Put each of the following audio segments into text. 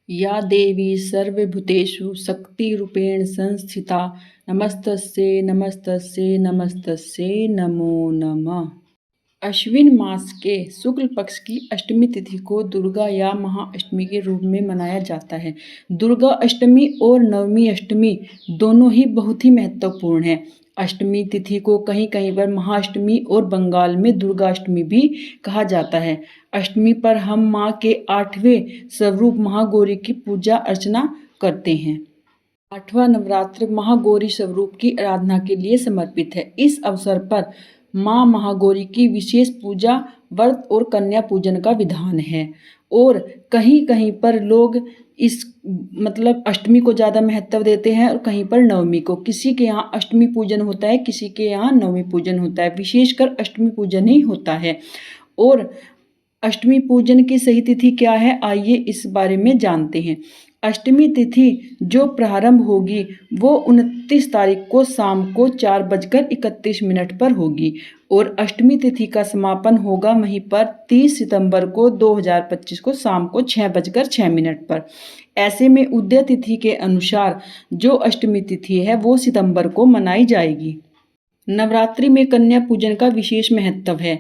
या देवी सर्वभूतेषु शक्तिरूपेण संस्थिता नमस्तस्यै नमस्तस्यै नमस्तस्यै नमो नमः। अश्विन मास के शुक्ल पक्ष की अष्टमी तिथि को दुर्गा या महाअष्टमी के रूप में मनाया जाता है। दुर्गा अष्टमी और नवमी अष्टमी दोनों ही बहुत ही महत्वपूर्ण है। अष्टमी तिथि को कहीं कहीं पर महाअष्टमी और बंगाल में दुर्गा अष्टमी भी कहा जाता है। अष्टमी पर हम माँ के 8वें स्वरूप महागौरी की पूजा अर्चना करते हैं। 8वां नवरात्र महागौरी स्वरूप की आराधना के लिए समर्पित है। इस अवसर पर माँ महागौरी की विशेष पूजा, व्रत और कन्या पूजन का विधान है। और कहीं कहीं पर लोग इस अष्टमी को ज़्यादा महत्व देते हैं और कहीं पर नवमी को। किसी के यहाँ अष्टमी पूजन होता है, किसी के यहाँ नवमी पूजन होता है। विशेषकर अष्टमी पूजन ही होता है। और अष्टमी पूजन की सही तिथि क्या है, आइए इस बारे में जानते हैं। अष्टमी तिथि जो प्रारंभ होगी वो 29 तारीख को शाम को 4:31 पर होगी और अष्टमी तिथि का समापन होगा वहीं पर 30 सितंबर को 2025 को शाम को 6:06 पर। ऐसे में उदय तिथि के अनुसार जो अष्टमी तिथि है वो सितंबर को मनाई जाएगी। नवरात्रि में कन्या पूजन का विशेष महत्व है।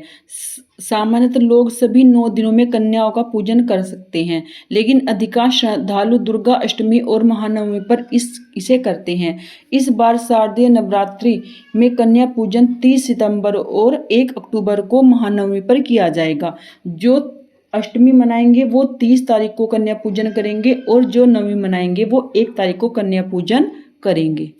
सामान्यतः लोग सभी 9 दिनों में कन्याओं का पूजन कर सकते हैं, लेकिन अधिकांश श्रद्धालु दुर्गा अष्टमी और महानवमी पर इसे करते हैं। इस बार शारदीय नवरात्रि में कन्या पूजन 30 सितंबर और 1 अक्टूबर को महानवमी पर किया जाएगा। जो अष्टमी मनाएंगे वो 30 तारीख को कन्या पूजन करेंगे और जो नवमी मनाएंगे वो 1 तारीख को कन्या पूजन करेंगे।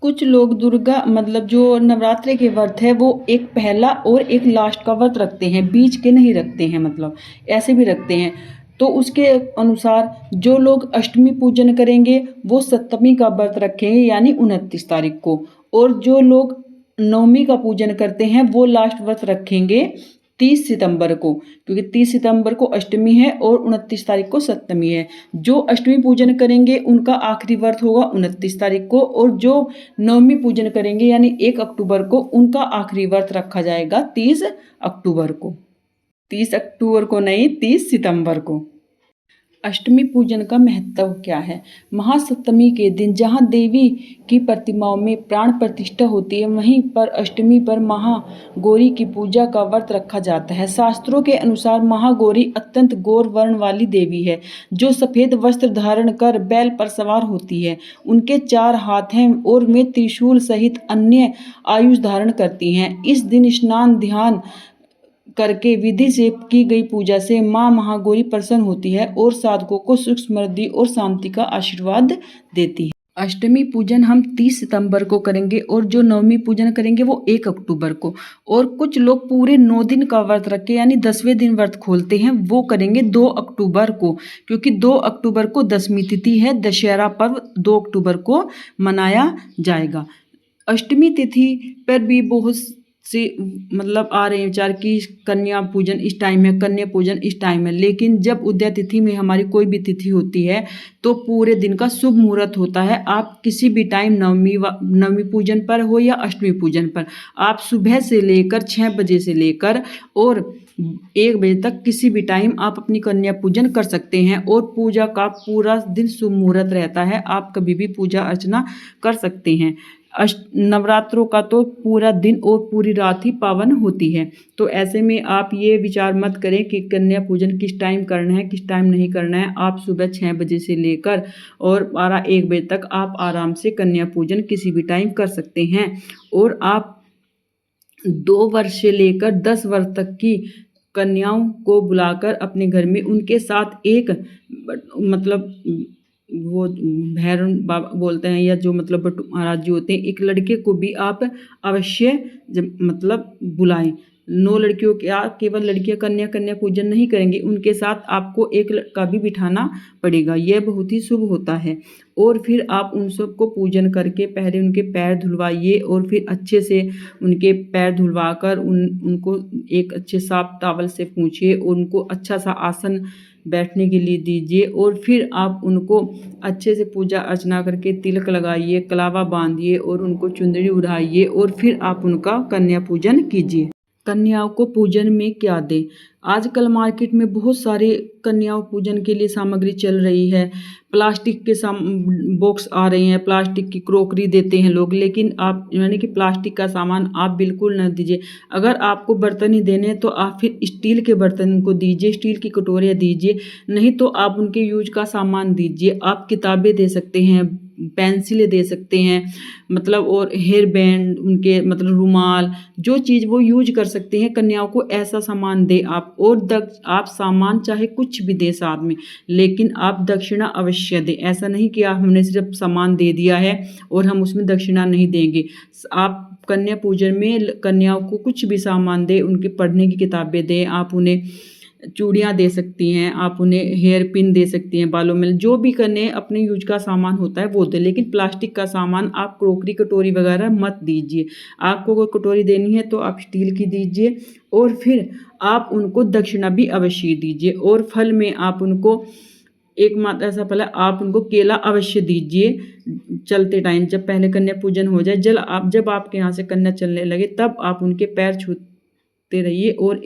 कुछ लोग दुर्गा जो नवरात्रि के व्रत है वो एक पहला और एक लास्ट का व्रत रखते हैं, बीच के नहीं रखते हैं, ऐसे भी रखते हैं। तो उसके अनुसार जो लोग अष्टमी पूजन करेंगे वो सप्तमी का व्रत रखेंगे यानी 29 तारीख को, और जो लोग नवमी का पूजन करते हैं वो लास्ट व्रत रखेंगे 30 सितंबर को, क्योंकि 30 सितंबर को अष्टमी है और 29 तारीख को सप्तमी है। जो अष्टमी पूजन करेंगे उनका आखिरी व्रत होगा 29 तारीख को, और जो नवमी पूजन करेंगे यानी 1 अक्टूबर को उनका आखिरी व्रत रखा जाएगा 30 अक्टूबर को। 30 अक्टूबर को नहीं, 30 सितंबर को। अष्टमी पूजन का महत्व क्या है? महासप्तमी के दिन जहाँ देवी की प्रतिमाओं में प्राण प्रतिष्ठा होती है, वहीं पर अष्टमी पर महागौरी की पूजा का व्रत रखा जाता है। शास्त्रों के अनुसार महागौरी अत्यंत गौर वर्ण वाली देवी है, जो सफ़ेद वस्त्र धारण कर बैल पर सवार होती है। उनके 4 हाथ हैं और वे त्रिशूल सहित अन्य आयुध धारण करती हैं। इस दिन स्नान ध्यान करके विधि से की गई पूजा से माँ महागौरी प्रसन्न होती है और साधकों को सुख समृद्धि और शांति का आशीर्वाद देती है। अष्टमी पूजन हम 30 सितंबर को करेंगे और जो नवमी पूजन करेंगे वो 1 अक्टूबर को। और कुछ लोग पूरे 9 दिन का व्रत रख के यानी 10वें दिन व्रत खोलते हैं, वो करेंगे 2 अक्टूबर को, क्योंकि 2 अक्टूबर को दशमी तिथि है। दशहरा पर्व 2 अक्टूबर को मनाया जाएगा। अष्टमी तिथि पर भी बहुत से आ रहे हैं विचार कि कन्या पूजन इस टाइम है, कन्या पूजन इस टाइम है, लेकिन जब उदय तिथि में हमारी कोई भी तिथि होती है तो पूरे दिन का शुभ मुहूर्त होता है। आप किसी भी टाइम नवमी पूजन पर हो या अष्टमी पूजन पर, आप सुबह से लेकर 6 बजे से लेकर और 1 बजे तक किसी भी टाइम आप अपनी कन्या पूजन कर सकते हैं। और पूजा का पूरा दिन शुभ मुहूर्त रहता है, आप कभी भी पूजा अर्चना कर सकते हैं। नवरात्रों का तो पूरा दिन और पूरी रात ही पावन होती है। तो ऐसे में आप ये विचार मत करें कि कन्या पूजन किस टाइम करना है किस टाइम नहीं करना है। आप सुबह 6 बजे से लेकर और 12-1 बजे तक आप आराम से कन्या पूजन किसी भी टाइम कर सकते हैं। और आप 2 वर्ष से लेकर 10 वर्ष तक की कन्याओं को बुलाकर अपने घर में उनके साथ एक वो भैरव बाबा बोलते हैं या जो बटू महाराज जी होते हैं, एक लड़के को भी आप अवश्य बुलाएं। 9 लड़कियों के केवल लड़कियां कन्या पूजन नहीं करेंगी, उनके साथ आपको एक लड़का भी बिठाना पड़ेगा। यह बहुत ही शुभ होता है। और फिर आप उन सबको पूजन करके पहले उनके पैर धुलवाइए और फिर अच्छे से उनके पैर धुलवा कर उनको एक अच्छे साफ टॉवल से पोंछिए और उनको अच्छा सा आसन बैठने के लिए दीजिए। और फिर आप उनको अच्छे से पूजा अर्चना करके तिलक लगाइए, कलावा बांधिए और उनको चुंदड़ी उड़ाइए और फिर आप उनका कन्या पूजन कीजिए। कन्याओं को पूजन में क्या दें। आजकल मार्केट में बहुत सारे कन्याओं पूजन के लिए सामग्री चल रही है। प्लास्टिक के बॉक्स आ रहे हैं, प्लास्टिक की क्रॉकरी देते हैं लोग, लेकिन आप यानी कि प्लास्टिक का सामान आप बिल्कुल न दीजिए। अगर आपको बर्तन ही देने हैं तो आप फिर स्टील के बर्तन उनको दीजिए, स्टील की कटोरियाँ दीजिए, नहीं तो आप उनके यूज का सामान दीजिए। आप किताबें दे सकते हैं, पेंसिलें दे सकते हैं, मतलब और हेयर बैंड, उनके मतलब रुमाल, जो चीज़ वो यूज कर सकते हैं कन्याओं को ऐसा सामान दे आप। और आप सामान चाहे कुछ भी दे साथ में, लेकिन आप दक्षिणा अवश्य दें। ऐसा नहीं कि आप हमने सिर्फ सामान दे दिया है और हम उसमें दक्षिणा नहीं देंगे। आप कन्या पूजन में कन्याओं को कुछ भी सामान दें, उनके पढ़ने की किताबें दें, आप उन्हें चूड़ियाँ दे सकती हैं, आप उन्हें हेयर पिन दे सकती हैं बालों में, जो भी करने अपने यूज का सामान होता है वो दें। लेकिन प्लास्टिक का सामान आप क्रॉकरी कटोरी वगैरह मत दीजिए। आपको कोई कटोरी देनी है तो आप स्टील की दीजिए। और फिर आप उनको दक्षिणा भी अवश्य दीजिए। और फल में आप उनको एक मात्रा ऐसा फल है, आप उनको केला अवश्य दीजिए चलते टाइम। जब पहले कन्या पूजन हो जाए, जब आपके यहाँ से कन्या चलने लगे तब आप उनके पैर छूते रहिए और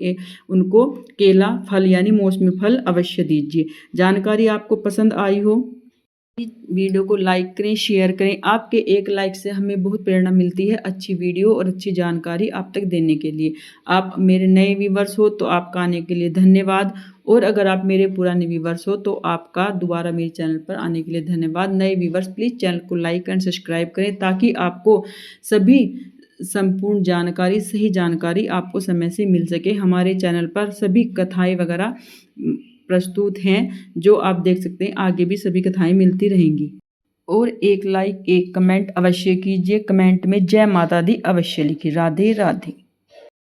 उनको केला फल यानी मौसमी फल अवश्य दीजिए। जानकारी आपको पसंद आई हो, वीडियो को लाइक करें, शेयर करें। आपके एक लाइक से हमें बहुत प्रेरणा मिलती है अच्छी वीडियो और अच्छी जानकारी आप तक देने के लिए। आप मेरे नए व्यूवर्स हो तो आपका आने के लिए धन्यवाद, और अगर आप मेरे पुराने व्यूवर्स हो तो आपका दोबारा मेरे चैनल पर आने के लिए धन्यवाद। नए व्यूवर्स प्लीज़ चैनल को लाइक एंड सब्सक्राइब करें ताकि आपको सभी संपूर्ण जानकारी, सही जानकारी आपको समय से मिल सके। हमारे चैनल पर सभी कथाएँ वगैरह प्रस्तुत हैं, जो आप देख सकते हैं। आगे भी सभी कथाएं मिलती रहेंगी। और एक लाइक, एक कमेंट अवश्य कीजिए। कमेंट में जय माता दी अवश्य लिखिए। राधे राधे।